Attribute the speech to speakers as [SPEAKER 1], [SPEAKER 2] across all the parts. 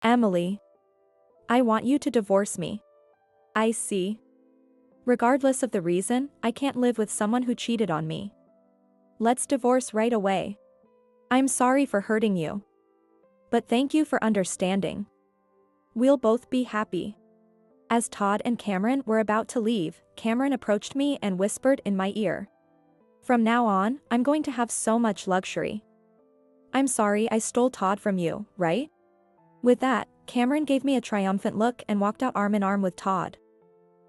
[SPEAKER 1] Emily. I want you to divorce me. I see. Regardless of the reason, I can't live with someone who cheated on me. Let's divorce right away. I'm sorry for hurting you. But thank you for understanding. We'll both be happy. As Todd and Cameron were about to leave, Cameron approached me and whispered in my ear. From now on, I'm going to have so much luxury. I'm sorry I stole Todd from you, right? With that, Cameron gave me a triumphant look and walked out arm in arm with Todd.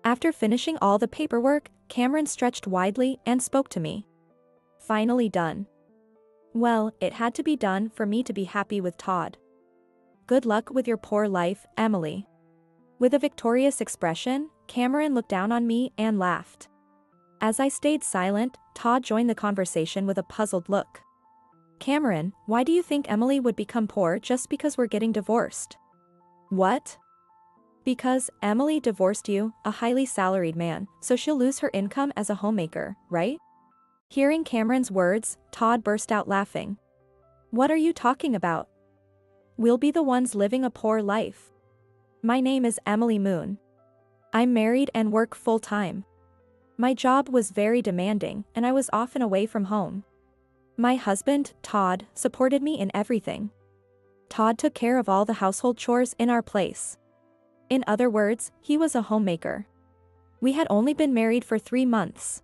[SPEAKER 1] After finishing all the paperwork, Cameron stretched widely and spoke to me. Finally done. Well, it had to be done for me to be happy with Todd. Good luck with your poor life, Emily. With a victorious expression, Cameron looked down on me and laughed. As I stayed silent, Todd joined the conversation with a puzzled look. Cameron, why do you think Emily would become poor just because we're getting divorced? What? Because Emily divorced you, a highly salaried man, so she'll lose her income as a homemaker, right? Hearing Cameron's words, Todd burst out laughing. What are you talking about? We'll be the ones living a poor life. My name is Emily Moon. I'm married and work full-time. My job was very demanding, and I was often away from home. My husband, Todd, supported me in everything. Todd took care of all the household chores in our place. In other words, he was a homemaker. We had only been married for 3 months.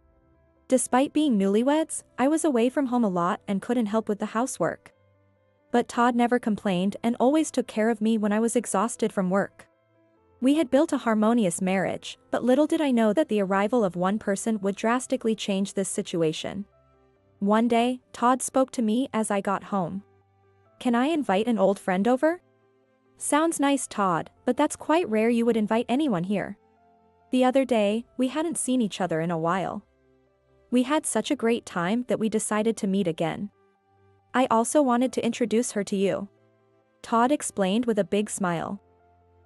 [SPEAKER 1] Despite being newlyweds, I was away from home a lot and couldn't help with the housework. But Todd never complained and always took care of me when I was exhausted from work. We had built a harmonious marriage, but little did I know that the arrival of one person would drastically change this situation. One day, Todd spoke to me as I got home. Can I invite an old friend over? Sounds nice, Todd, but that's quite rare you would invite anyone here. The other day, we hadn't seen each other in a while. We had such a great time that we decided to meet again. I also wanted to introduce her to you. Todd explained with a big smile.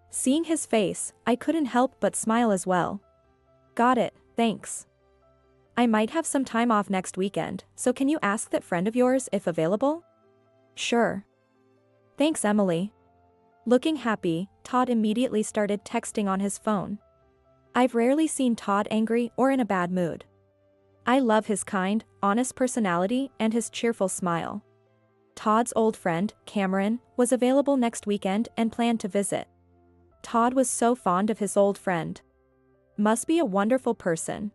[SPEAKER 1] Seeing his face, I couldn't help but smile as well. Got it, thanks. I might have some time off next weekend, so can you ask that friend of yours if available? Sure. Thanks, Emily. Looking happy, Todd immediately started texting on his phone. I've rarely seen Todd angry or in a bad mood. I love his kind, honest personality and his cheerful smile. Todd's old friend, Cameron, was available next weekend and planned to visit. Todd was so fond of his old friend. Must be a wonderful person.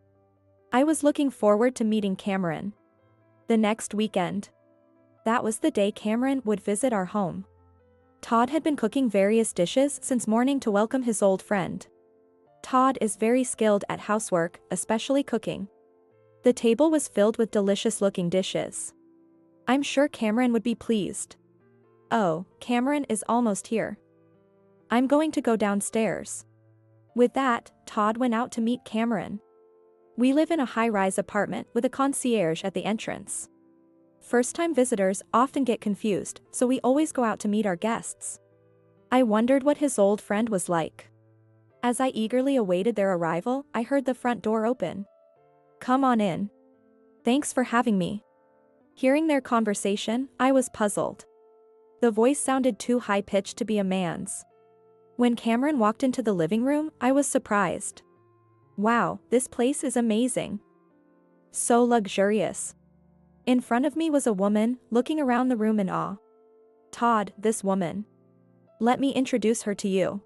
[SPEAKER 1] I was looking forward to meeting Cameron. The next weekend. That was the day Cameron would visit our home. Todd had been cooking various dishes since morning to welcome his old friend. Todd is very skilled at housework, especially cooking. The table was filled with delicious-looking dishes. I'm sure Cameron would be pleased. Oh, Cameron is almost here. I'm going to go downstairs. With that, Todd went out to meet Cameron. We live in a high-rise apartment with a concierge at the entrance. First-time visitors often get confused, so we always go out to meet our guests. I wondered what his old friend was like. As I eagerly awaited their arrival, I heard the front door open. Come on in. Thanks for having me. Hearing their conversation, I was puzzled. The voice sounded too high-pitched to be a man's. When Cameron walked into the living room, I was surprised. Wow, this place is amazing. So luxurious. In front of me was a woman, looking around the room in awe. Todd, this woman. Let me introduce her to you.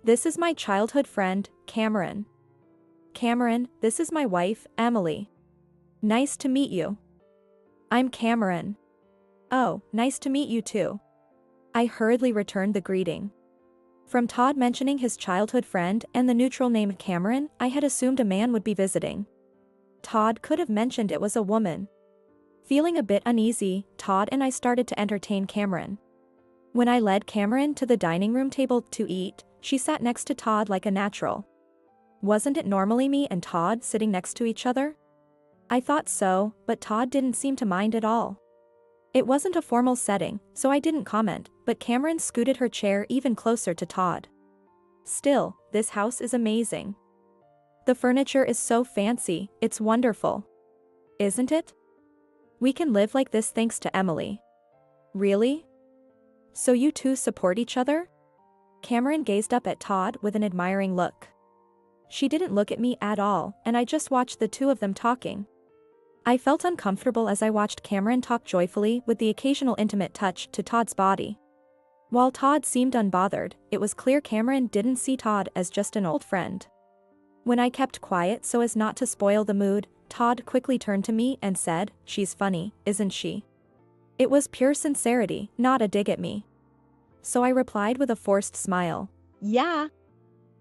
[SPEAKER 1] This is my childhood friend, Cameron. Cameron, this is my wife, Emily. Nice to meet you. I'm Cameron. Oh, nice to meet you too. I hurriedly returned the greeting. From Todd mentioning his childhood friend and the neutral name Cameron, I had assumed a man would be visiting. Todd could have mentioned it was a woman. Feeling a bit uneasy, Todd and I started to entertain Cameron. When I led Cameron to the dining room table to eat, she sat next to Todd like a natural. Wasn't it normally me and Todd sitting next to each other? I thought so, but Todd didn't seem to mind at all. It wasn't a formal setting, so I didn't comment, but Cameron scooted her chair even closer to Todd. Still, this house is amazing. The furniture is so fancy, it's wonderful. Isn't it? We can live like this thanks to Emily. Really? So you two support each other? Cameron gazed up at Todd with an admiring look. She didn't look at me at all, and I just watched the two of them talking. I felt uncomfortable as I watched Cameron talk joyfully with the occasional intimate touch to Todd's body. While Todd seemed unbothered, it was clear Cameron didn't see Todd as just an old friend. When I kept quiet so as not to spoil the mood, Todd quickly turned to me and said, "She's funny, isn't she?" It was pure sincerity, not a dig at me. So I replied with a forced smile.
[SPEAKER 2] Yeah.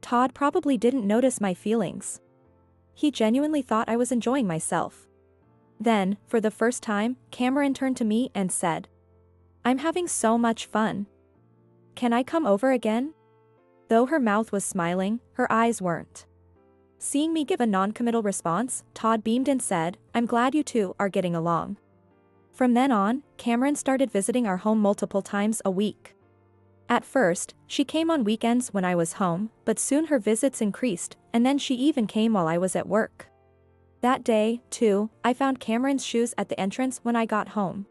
[SPEAKER 1] Todd probably didn't notice my feelings. He genuinely thought I was enjoying myself. Then, for the first time, Cameron turned to me and said, "I'm having so much fun. Can I come over again?" Though her mouth was smiling, her eyes weren't. Seeing me give a non-committal response, Todd beamed and said, "I'm glad you two are getting along." From then on, Cameron started visiting our home multiple times a week. At first, she came on weekends when I was home, but soon her visits increased, and then she even came while I was at work. That day, too, I found Cameron's shoes at the entrance when I got home.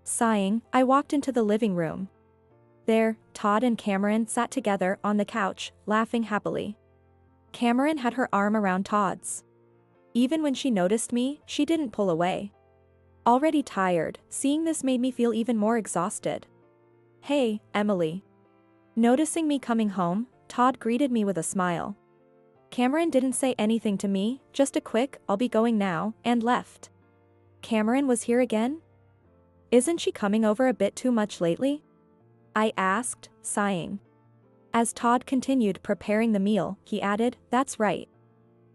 [SPEAKER 1] Sighing, I walked into the living room. There, Todd and Cameron sat together on the couch, laughing happily. Cameron had her arm around Todd's. Even when she noticed me, she didn't pull away. Already tired, seeing this made me feel even more exhausted. "Hey, Emily." Noticing me coming home, Todd greeted me with a smile. Cameron didn't say anything to me, just a quick, "I'll be going now," and left. Cameron was here again? Isn't she coming over a bit too much lately? I asked, sighing. As Todd continued preparing the meal, he added, "That's right.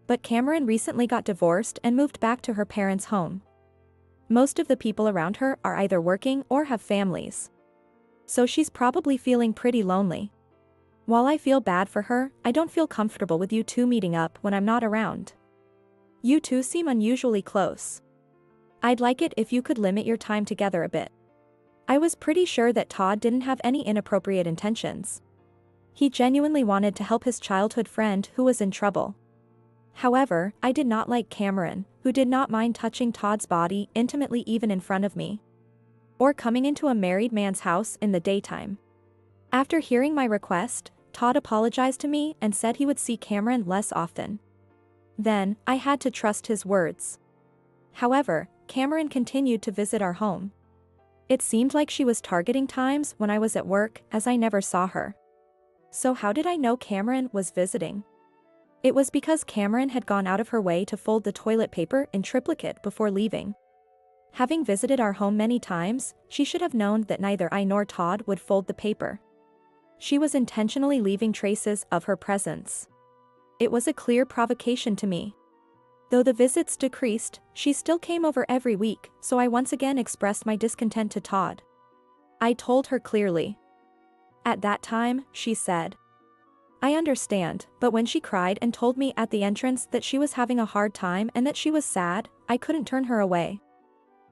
[SPEAKER 1] But Cameron recently got divorced and moved back to her parents' home. Most of the people around her are either working or have families. So she's probably feeling pretty lonely. While I feel bad for her, I don't feel comfortable with you two meeting up when I'm not around. You two seem unusually close. I'd like it if you could limit your time together a bit." I was pretty sure that Todd didn't have any inappropriate intentions. He genuinely wanted to help his childhood friend who was in trouble. However, I did not like Cameron, who did not mind touching Todd's body intimately even in front of me. Or coming into a married man's house in the daytime. After hearing my request, Todd apologized to me and said he would see Cameron less often. Then, I had to trust his words. However, Cameron continued to visit our home. It seemed like she was targeting times when I was at work, as I never saw her. So how did I know Cameron was visiting? It was because Cameron had gone out of her way to fold the toilet paper in triplicate before leaving. Having visited our home many times, she should have known that neither I nor Todd would fold the paper. She was intentionally leaving traces of her presence. It was a clear provocation to me. Though the visits decreased, she still came over every week, so I once again expressed my discontent to Todd. I told her clearly. At that time, she said, "I understand," but when she cried and told me at the entrance that she was having a hard time and that she was sad, I couldn't turn her away.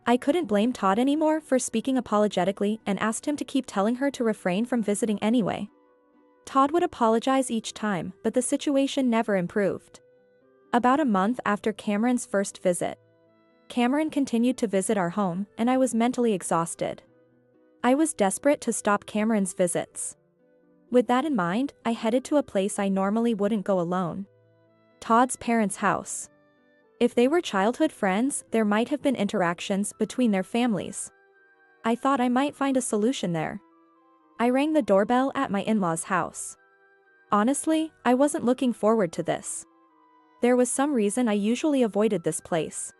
[SPEAKER 1] I couldn't blame Todd anymore for speaking apologetically and asked him to keep telling her to refrain from visiting anyway. Todd would apologize each time, but the situation never improved. About a month after Cameron's first visit, Cameron continued to visit our home, and I was mentally exhausted. I was desperate to stop Cameron's visits. With that in mind, I headed to a place I normally wouldn't go alone. Todd's parents' house. If they were childhood friends, there might have been interactions between their families. I thought I might find a solution there. I rang the doorbell at my in-laws' house. Honestly, I wasn't looking forward to this. There was some reason I usually avoided this place.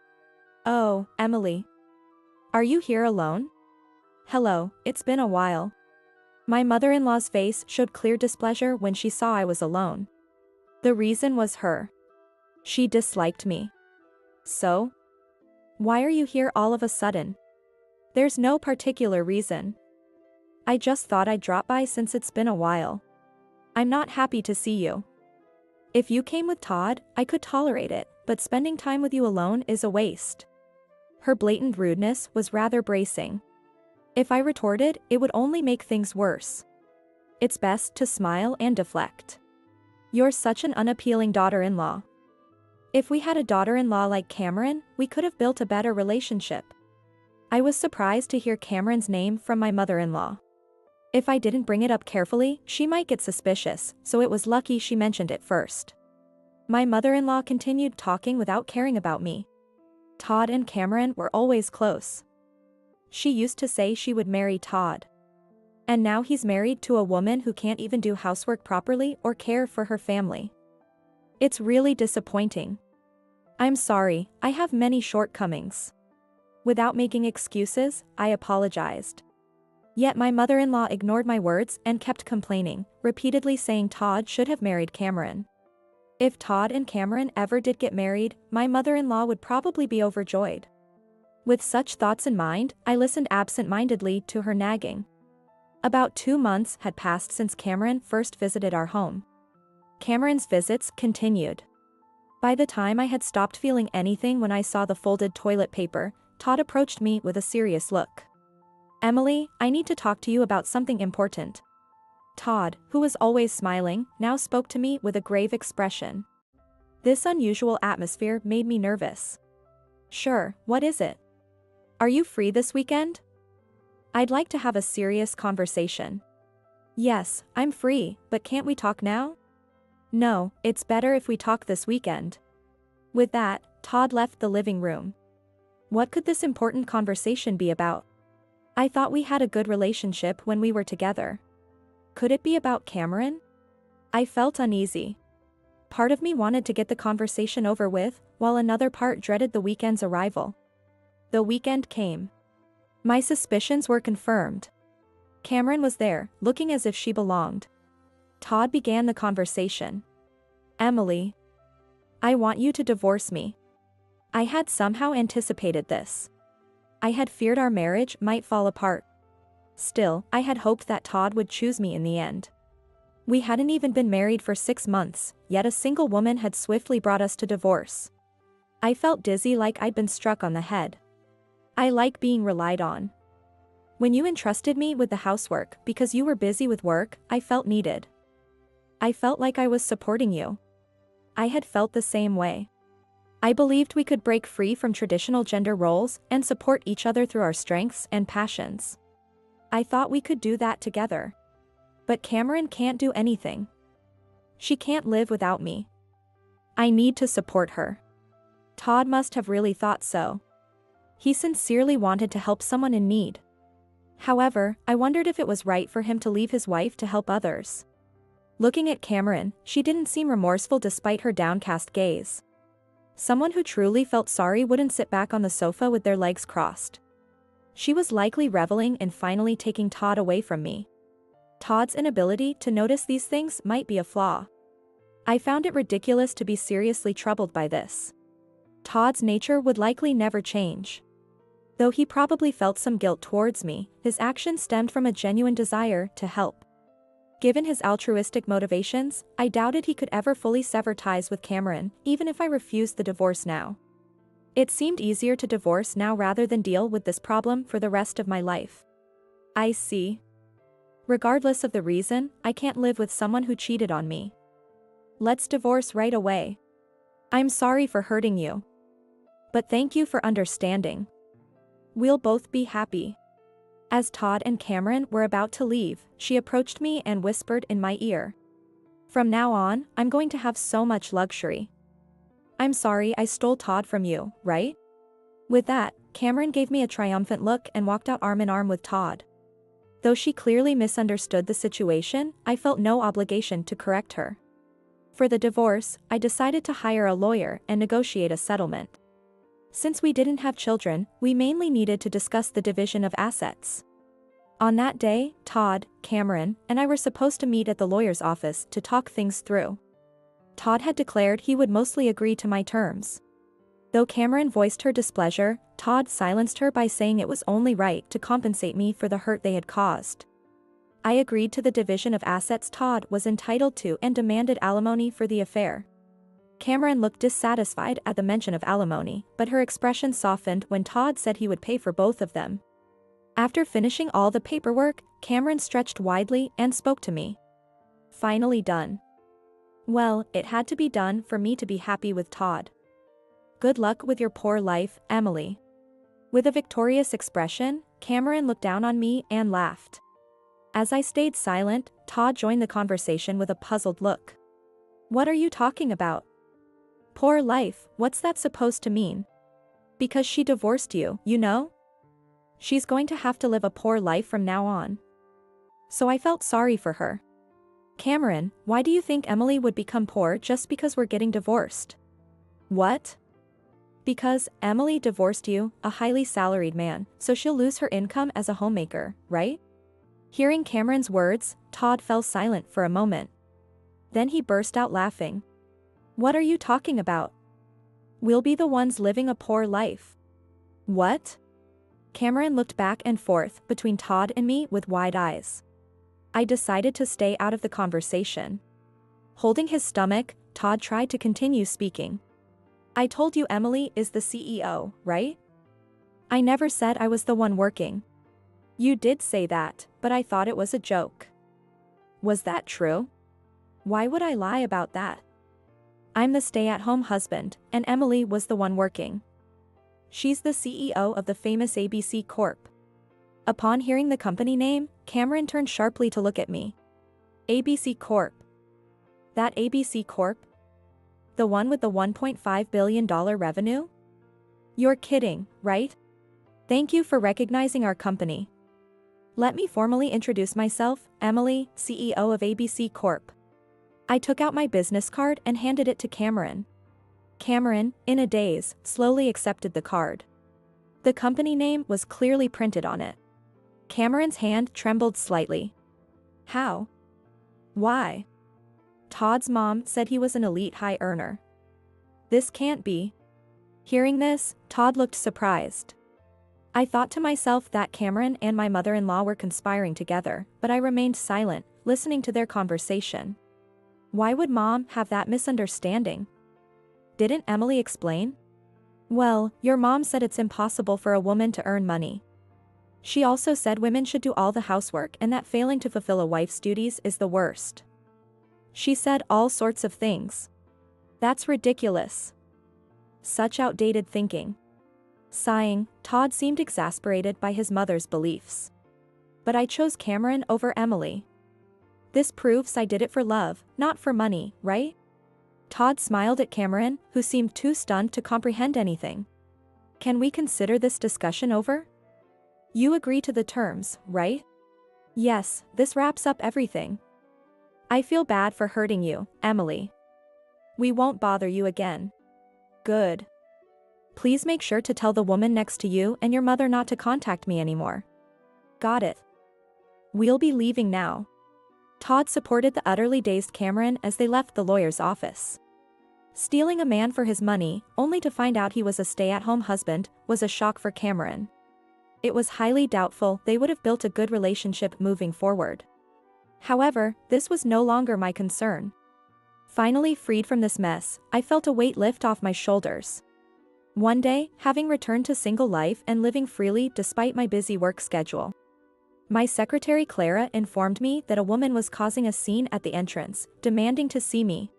[SPEAKER 1] "Oh, Emily. Are you here alone?" "Hello, it's been a while." My mother-in-law's face showed clear displeasure when she saw I was alone. The reason was her. She disliked me. "So? Why are you here all of a sudden?" "There's no particular reason. I just thought I'd drop by since it's been a while. I'm not happy to see you. If you came with Todd, I could tolerate it, but spending time with you alone is a waste." Her blatant rudeness was rather bracing. If I retorted, it would only make things worse. It's best to smile and deflect. "You're such an unappealing daughter-in-law. If we had a daughter-in-law like Cameron, we could have built a better relationship." I was surprised to hear Cameron's name from my mother-in-law. If I didn't bring it up carefully, she might get suspicious, so it was lucky she mentioned it first. My mother-in-law continued talking without caring about me. Todd and Cameron were always close. She used to say she would marry Todd. And now he's married to a woman who can't even do housework properly or care for her family. It's really disappointing. I'm sorry, I have many shortcomings. Without making excuses, I apologized. Yet my mother-in-law ignored my words and kept complaining, repeatedly saying Todd should have married Cameron. If Todd and Cameron ever did get married, my mother-in-law would probably be overjoyed. With such thoughts in mind, I listened absent-mindedly to her nagging. About 2 months had passed since Cameron first visited our home. Cameron's visits continued. By the time I had stopped feeling anything when I saw the folded toilet paper, Todd approached me with a serious look. "Emily, I need to talk to you about something important." Todd, who was always smiling, now spoke to me with a grave expression. This unusual atmosphere made me nervous. "Sure, what is it? Are you free this weekend? I'd like to have a serious conversation." "Yes, I'm free, but can't we talk now?" "No, it's better if we talk this weekend." With that, Todd left the living room. What could this important conversation be about? I thought we had a good relationship when we were together. Could it be about Cameron? I felt uneasy. Part of me wanted to get the conversation over with, while another part dreaded the weekend's arrival. The weekend came. My suspicions were confirmed. Cameron was there, looking as if she belonged. Todd began the conversation. "Emily, I want you to divorce me." I had somehow anticipated this. I had feared our marriage might fall apart. Still, I had hoped that Todd would choose me in the end. We hadn't even been married for 6 months, yet a single woman had swiftly brought us to divorce. I felt dizzy, like I'd been struck on the head. I like being relied on. When you entrusted me with the housework because you were busy with work, I felt needed. I felt like I was supporting you. I had felt the same way. I believed we could break free from traditional gender roles and support each other through our strengths and passions. I thought we could do that together. But Cameron can't do anything. She can't live without me. I need to support her. Todd must have really thought so. He sincerely wanted to help someone in need. However, I wondered if it was right for him to leave his wife to help others. Looking at Cameron, she didn't seem remorseful despite her downcast gaze. Someone who truly felt sorry wouldn't sit back on the sofa with their legs crossed. She was likely reveling in finally taking Todd away from me. Todd's inability to notice these things might be a flaw. I found it ridiculous to be seriously troubled by this. Todd's nature would likely never change. Though he probably felt some guilt towards me, his action stemmed from a genuine desire to help. Given his altruistic motivations, I doubted he could ever fully sever ties with Cameron, even if I refused the divorce now. It seemed easier to divorce now rather than deal with this problem for the rest of my life. I see. Regardless of the reason, I can't live with someone who cheated on me. Let's divorce right away. I'm sorry for hurting you. But thank you for understanding. We'll both be happy. As Todd and Cameron were about to leave, she approached me and whispered in my ear. "From now on, I'm going to have so much luxury. I'm sorry I stole Todd from you, right?" With that, Cameron gave me a triumphant look and walked out arm in arm with Todd. Though she clearly misunderstood the situation, I felt no obligation to correct her. For the divorce, I decided to hire a lawyer and negotiate a settlement. Since we didn't have children, we mainly needed to discuss the division of assets. On that day, Todd, Cameron, and I were supposed to meet at the lawyer's office to talk things through. Todd had declared he would mostly agree to my terms. Though Cameron voiced her displeasure, Todd silenced her by saying it was only right to compensate me for the hurt they had caused. I agreed to the division of assets Todd was entitled to and demanded alimony for the affair. Cameron looked dissatisfied at the mention of alimony, but her expression softened when Todd said he would pay for both of them. After finishing all the paperwork, Cameron stretched widely and spoke to me. Finally done. Well, it had to be done for me to be happy with Todd. Good luck with your poor life, Emily. With a victorious expression, Cameron looked down on me and laughed. As I stayed silent, Todd joined the conversation with a puzzled look. What are you talking about? Poor life, what's that supposed to mean? Because she divorced you, you know? She's going to have to live a poor life from now on. So I felt sorry for her. Cameron, why do you think Emily would become poor just because we're getting divorced? What? Because Emily divorced you, a highly salaried man, so she'll lose her income as a homemaker, right? Hearing Cameron's words, Todd fell silent for a moment. Then he burst out laughing. What are you talking about? We'll be the ones living a poor life. What? Cameron looked back and forth between Todd and me with wide eyes. I decided to stay out of the conversation. Holding his stomach, Todd tried to continue speaking. I told you Emily is the CEO, right? I never said I was the one working. You did say that, but I thought it was a joke. Was that true? Why would I lie about that? I'm the stay-at-home husband, and Emily was the one working. She's the CEO of the famous ABC Corp. Upon hearing the company name, Cameron turned sharply to look at me. ABC Corp. That ABC Corp? The one with the $1.5 billion revenue? You're kidding, right? Thank you for recognizing our company. Let me formally introduce myself, Emily, CEO of ABC Corp. I took out my business card and handed it to Cameron. Cameron, in a daze, slowly accepted the card. The company name was clearly printed on it. Cameron's hand trembled slightly. How? Why? Todd's mom said he was an elite high earner. This can't be. Hearing this, Todd looked surprised. I thought to myself that Cameron and my mother-in-law were conspiring together, but I remained silent, listening to their conversation. Why would Mom have that misunderstanding? Didn't Emily explain? Well, your mom said it's impossible for a woman to earn money. She also said women should do all the housework and that failing to fulfill a wife's duties is the worst. She said all sorts of things. That's ridiculous. Such outdated thinking. Sighing, Todd seemed exasperated by his mother's beliefs. But I chose Cameron over Emily. This proves I did it for love, not for money, right? Todd smiled at Cameron, who seemed too stunned to comprehend anything. Can we consider this discussion over? You agree to the terms, right? Yes, this wraps up everything. I feel bad for hurting you, Emily. We won't bother you again. Good. Please make sure to tell the woman next to you and your mother not to contact me anymore. Got it. We'll be leaving now. Todd supported the utterly dazed Cameron as they left the lawyer's office. Stealing a man for his money, only to find out he was a stay-at-home husband, was a shock for Cameron. It was highly doubtful they would have built a good relationship moving forward. However, this was no longer my concern. Finally freed from this mess, I felt a weight lift off my shoulders. One day, having returned to single life and living freely despite my busy work schedule, my secretary Clara informed me that a woman was causing a scene at the entrance, demanding to see me.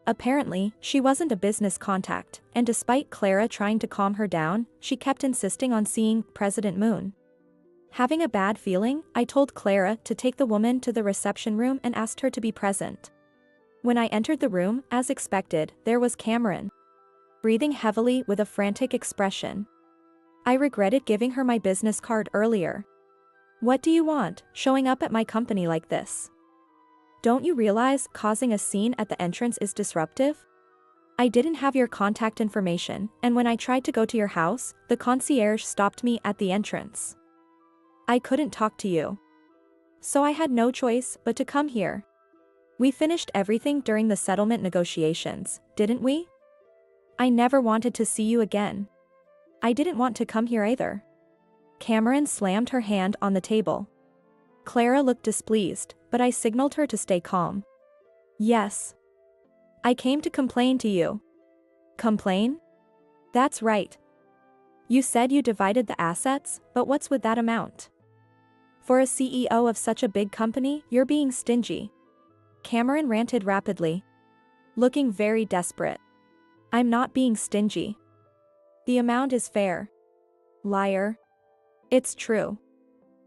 [SPEAKER 1] Apparently, she wasn't a business contact, and despite Clara trying to calm her down, she kept insisting on seeing President Moon. Having a bad feeling, I told Clara to take the woman to the reception room and asked her to be present. When I entered the room, as expected, there was Cameron, breathing heavily with a frantic expression. I regretted giving her my business card earlier. What do you want, showing up at my company like this? Don't you realize causing a scene at the entrance is disruptive? I didn't have your contact information, and when I tried to go to your house, the concierge stopped me at the entrance. I couldn't talk to you. So I had no choice but to come here. We finished everything during the settlement negotiations, didn't we? I never wanted to see you again. I didn't want to come here either. Cameron slammed her hand on the table. Clara looked displeased, but I signaled her to stay calm. Yes. I came to complain to you. Complain? That's right. You said you divided the assets, but what's with that amount? For a CEO of such a big company, you're being stingy. Cameron ranted rapidly, looking very desperate. I'm not being stingy. The amount is fair. Liar. It's true.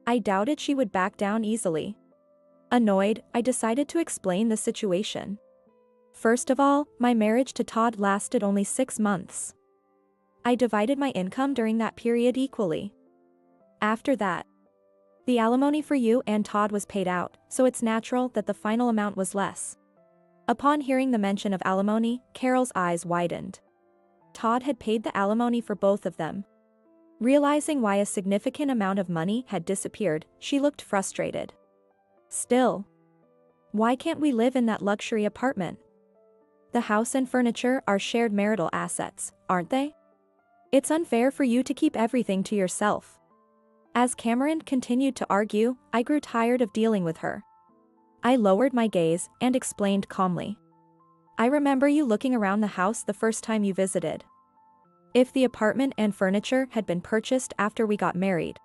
[SPEAKER 1] I doubted she would back down easily. Annoyed, I decided to explain the situation. First of all, my marriage to Todd lasted only 6 months. I divided my income during that period equally. After that, the alimony for you and Todd was paid out, so it's natural that the final amount was less. Upon hearing the mention of alimony, Carol's eyes widened. Todd had paid the alimony for both of them. Realizing why a significant amount of money had disappeared, she looked frustrated. Still, why can't we live in that luxury apartment? The house and furniture are shared marital assets, aren't they? It's unfair for you to keep everything to yourself. As Cameron continued to argue, I grew tired of dealing with her. I lowered my gaze and explained calmly. I remember you looking around the house the first time you visited. If the apartment and furniture had been purchased after we got married,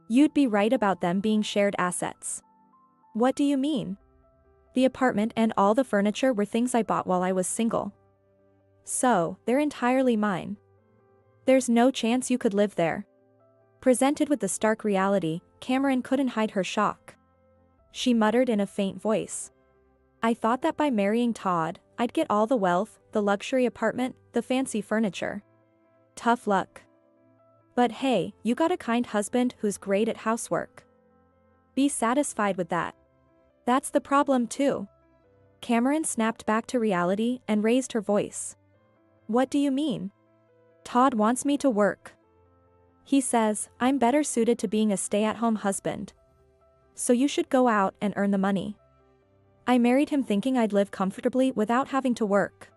[SPEAKER 1] you'd be right about them being shared assets. What do you mean? The apartment and all the furniture were things I bought while I was single. So, they're entirely mine. There's no chance you could live there. Presented with the stark reality, Cameron couldn't hide her shock. She muttered in a faint voice. I thought that by marrying Todd, I'd get all the wealth, the luxury apartment, the fancy furniture. Tough luck. But hey, you got a kind husband who's great at housework. Be satisfied with that. That's the problem too. Cameron snapped back to reality and raised her voice. What do you mean? Todd wants me to work. He says, I'm better suited to being a stay-at-home husband. So you should go out and earn the money. I married him thinking I'd live comfortably without having to work.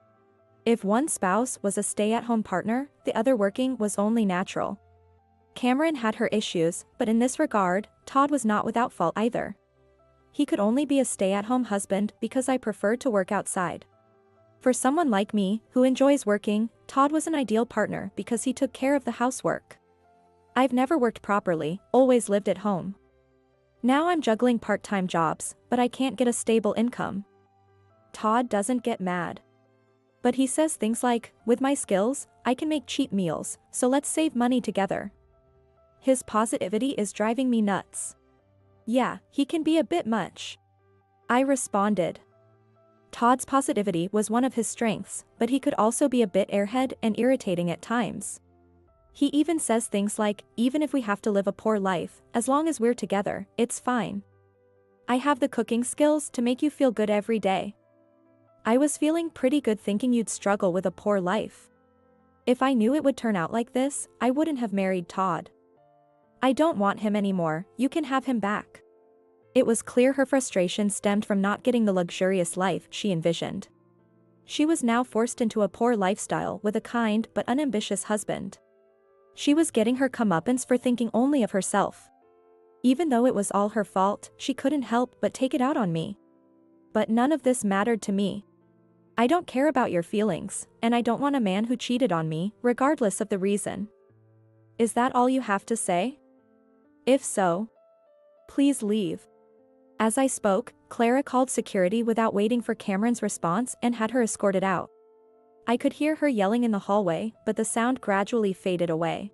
[SPEAKER 1] If one spouse was a stay-at-home partner, the other working was only natural. Cameron had her issues, but in this regard, Todd was not without fault either. He could only be a stay-at-home husband because I preferred to work outside. For someone like me, who enjoys working, Todd was an ideal partner because he took care of the housework. I've never worked properly, always lived at home. Now I'm juggling part-time jobs, but I can't get a stable income. Todd doesn't get mad. But he says things like, with my skills, I can make cheap meals, so let's save money together. His positivity is driving me nuts. Yeah, he can be a bit much. I responded. Todd's positivity was one of his strengths, but he could also be a bit airhead and irritating at times. He even says things like, even if we have to live a poor life, as long as we're together, it's fine. I have the cooking skills to make you feel good every day. I was feeling pretty good thinking you'd struggle with a poor life. If I knew it would turn out like this, I wouldn't have married Todd. I don't want him anymore, you can have him back. It was clear her frustration stemmed from not getting the luxurious life she envisioned. She was now forced into a poor lifestyle with a kind but unambitious husband. She was getting her comeuppance for thinking only of herself. Even though it was all her fault, she couldn't help but take it out on me. But none of this mattered to me. I don't care about your feelings, and I don't want a man who cheated on me, regardless of the reason. Is that all you have to say? If so, please leave. As I spoke, Clara called security without waiting for Cameron's response and had her escorted out. I could hear her yelling in the hallway, but the sound gradually faded away.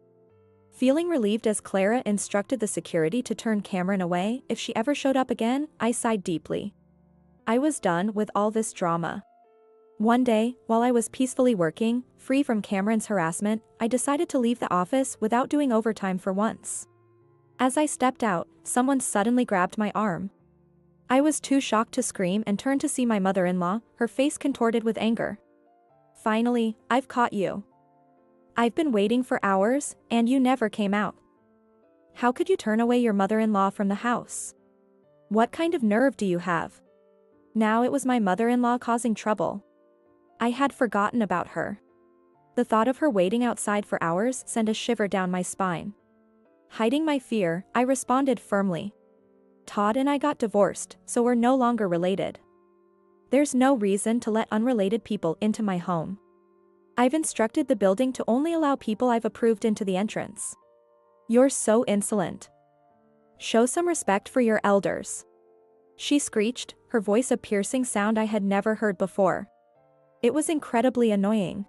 [SPEAKER 1] Feeling relieved as Clara instructed the security to turn Cameron away if she ever showed up again, I sighed deeply. I was done with all this drama. One day, while I was peacefully working, free from Cameron's harassment, I decided to leave the office without doing overtime for once. As I stepped out, someone suddenly grabbed my arm. I was too shocked to scream and turned to see my mother-in-law, her face contorted with anger. Finally, I've caught you. I've been waiting for hours, and you never came out. How could you turn away your mother-in-law from the house? What kind of nerve do you have? Now it was my mother-in-law causing trouble. I had forgotten about her. The thought of her waiting outside for hours sent a shiver down my spine. Hiding my fear, I responded firmly. Todd and I got divorced, so we're no longer related. There's no reason to let unrelated people into my home. I've instructed the building to only allow people I've approved into the entrance. You're so insolent. Show some respect for your elders. She screeched, her voice a piercing sound I had never heard before. It was incredibly annoying.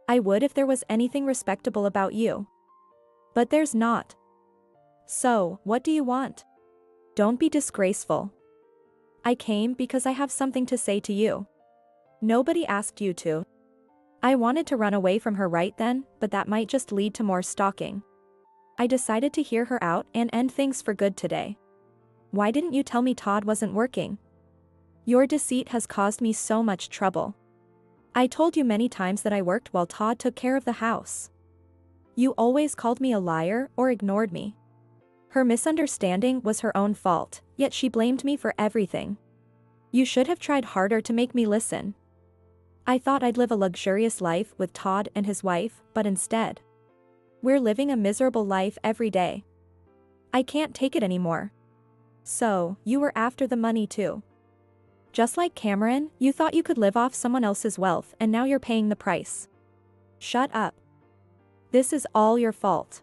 [SPEAKER 1] I would if there was anything respectable about you. But there's not. So, what do you want? Don't be disgraceful. I came because I have something to say to you. Nobody asked you to. I wanted to run away from her right then, but that might just lead to more stalking. I decided to hear her out and end things for good today. Why didn't you tell me Todd wasn't working? Your deceit has caused me so much trouble. I told you many times that I worked while Todd took care of the house. You always called me a liar or ignored me. Her misunderstanding was her own fault, yet she blamed me for everything. You should have tried harder to make me listen. I thought I'd live a luxurious life with Todd and his wife, but instead, we're living a miserable life every day. I can't take it anymore. So, you were after the money too. Just like Cameron, you thought you could live off someone else's wealth and now you're paying the price. Shut up. This is all your fault.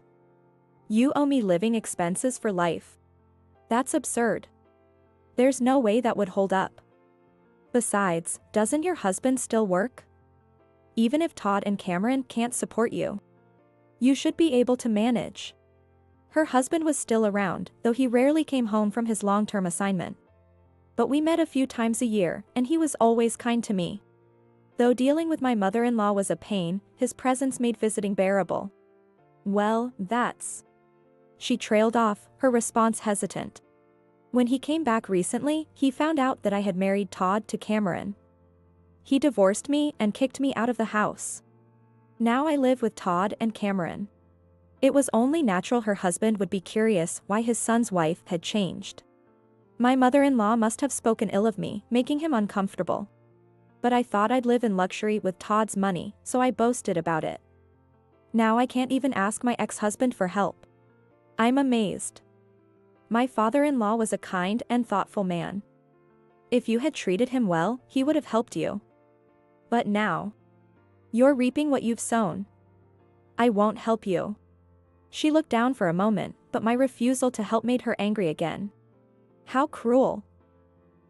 [SPEAKER 1] You owe me living expenses for life. That's absurd. There's no way that would hold up. Besides, doesn't your husband still work? Even if Todd and Cameron can't support you, you should be able to manage. Her husband was still around, though he rarely came home from his long-term assignment. But we met a few times a year, and he was always kind to me. Though dealing with my mother-in-law was a pain, his presence made visiting bearable. Well, that's... She trailed off, her response hesitant. When he came back recently, he found out that I had married Todd to Cameron. He divorced me and kicked me out of the house. Now I live with Todd and Cameron. It was only natural her husband would be curious why his son's wife had changed. My mother-in-law must have spoken ill of me, making him uncomfortable. But I thought I'd live in luxury with Todd's money, so I boasted about it. Now I can't even ask my ex-husband for help. I'm amazed. My father-in-law was a kind and thoughtful man. If you had treated him well, he would have helped you. But now, you're reaping what you've sown. I won't help you. She looked down for a moment, but my refusal to help made her angry again. How cruel.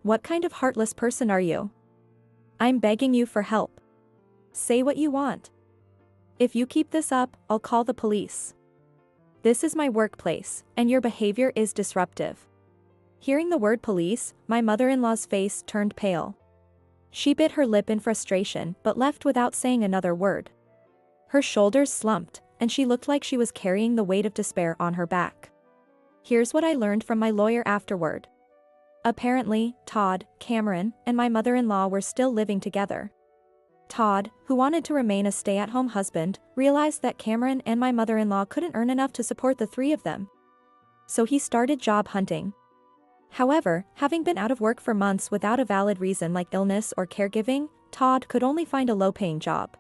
[SPEAKER 1] What kind of heartless person are you? I'm begging you for help. Say what you want. If you keep this up, I'll call the police. This is my workplace, and your behavior is disruptive. Hearing the word police, my mother-in-law's face turned pale. She bit her lip in frustration but left without saying another word. Her shoulders slumped, and she looked like she was carrying the weight of despair on her back. Here's what I learned from my lawyer afterward. Apparently, Todd, Cameron, and my mother-in-law were still living together. Todd, who wanted to remain a stay-at-home husband, realized that Cameron and my mother-in-law couldn't earn enough to support the three of them. So he started job hunting. However, having been out of work for months without a valid reason like illness or caregiving, Todd could only find a low-paying job.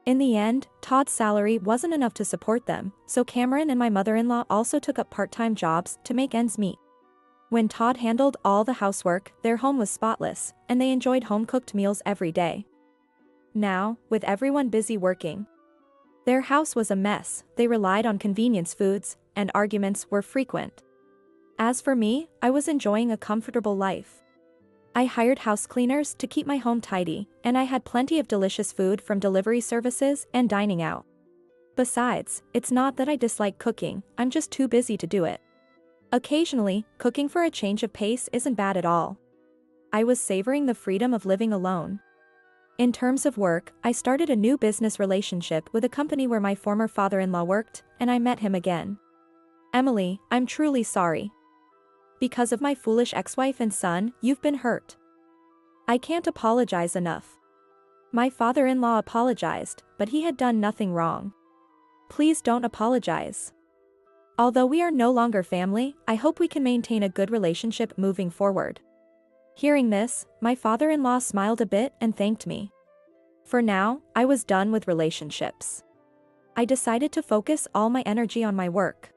[SPEAKER 1] In the end, Todd's salary wasn't enough to support them, so Cameron and my mother-in-law also took up part-time jobs to make ends meet. When Todd handled all the housework, their home was spotless, and they enjoyed home-cooked meals every day. Now, with everyone busy working, their house was a mess, they relied on convenience foods, and arguments were frequent. As for me, I was enjoying a comfortable life. I hired house cleaners to keep my home tidy, and I had plenty of delicious food from delivery services and dining out. Besides, it's not that I dislike cooking, I'm just too busy to do it. Occasionally, cooking for a change of pace isn't bad at all. I was savoring the freedom of living alone. In terms of work, I started a new business relationship with a company where my former father-in-law worked, and I met him again. Emily, I'm truly sorry. Because of my foolish ex-wife and son, you've been hurt. I can't apologize enough. My father-in-law apologized, but he had done nothing wrong. Please don't apologize. Although we are no longer family, I hope we can maintain a good relationship moving forward. Hearing this, my father-in-law smiled a bit and thanked me. For now, I was done with relationships. I decided to focus all my energy on my work.